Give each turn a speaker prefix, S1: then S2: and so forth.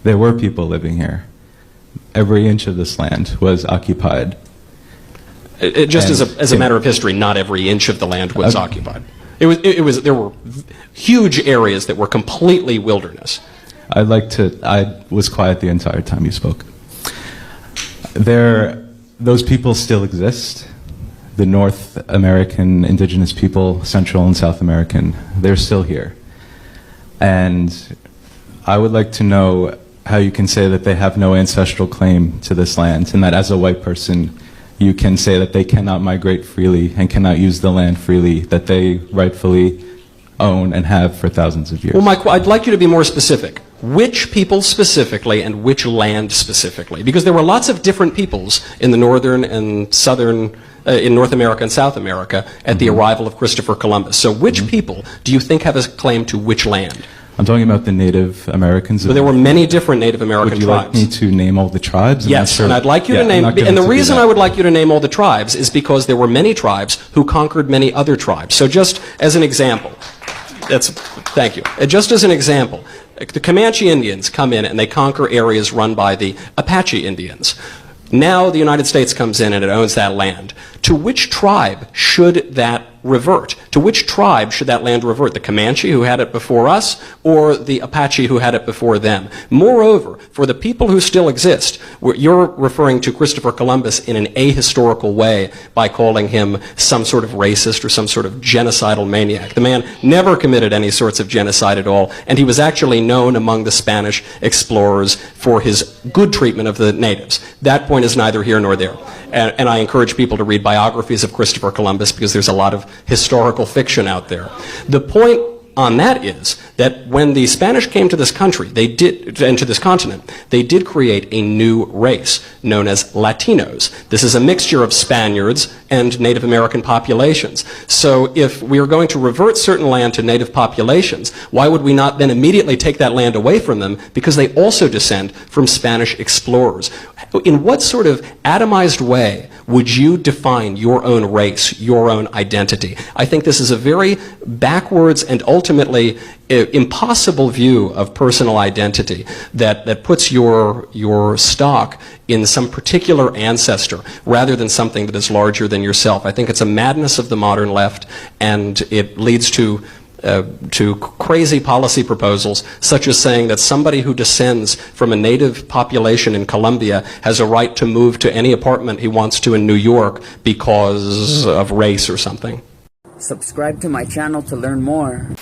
S1: There were people living here. Every inch of this land was occupied.
S2: Just as a matter of history, not every inch of the land was occupied. There were huge areas that were completely wilderness.
S1: I was quiet the entire time you spoke. Those people still exist. The North American indigenous people, Central and South American, they're still here. And I would like to know how you can say that they have no ancestral claim to this land, and that as a white person, you can say that they cannot migrate freely and cannot use the land freely, that they rightfully own and have for thousands of years.
S2: Well, Mike, I'd like you to be more specific. Which people specifically and which land specifically? Because there were lots of different peoples in the northern and southern, in North America and South America at the arrival of Christopher Columbus. So which people do you think have a claim to which land?
S1: I'm talking about the Native Americans.
S2: But there were many different Native American tribes.
S1: Would you like me to name all the tribes?
S2: Yes, and I'd like you to name, and the reason I would like you to name all the tribes is because there were many tribes who conquered many other tribes. So just as an example, thank you. Just as an example, the Comanche Indians come in and they conquer areas run by the Apache Indians. Now the United States comes in and it owns that land. To which tribe should that revert? To which tribe should that land revert? The Comanche who had it before us, or the Apache who had it before them? Moreover, for the people who still exist, you're referring to Christopher Columbus in an ahistorical way by calling him some sort of racist or some sort of genocidal maniac. The man never committed any sorts of genocide at all, and he was actually known among the Spanish explorers for his good treatment of the natives. That point is neither here nor there. And I encourage people to read biographies of Christopher Columbus because there's a lot of historical fiction out there. The point on that is that when the Spanish came to this country, and to this continent, they did create a new race known as Latinos. This is a mixture of Spaniards and Native American populations. So if we are going to revert certain land to native populations, why would we not then immediately take that land away from them because they also descend from Spanish explorers? In what sort of atomized way would you define your own race, your own identity? I think this is a very backwards and ultimately impossible view of personal identity that puts your stock in some particular ancestor rather than something that is larger than yourself. I think it's a madness of the modern left, and it leads to crazy policy proposals, such as saying that somebody who descends from a native population in Colombia has a right to move to any apartment he wants to in New York because of race or something.
S3: Subscribe to my channel to learn more.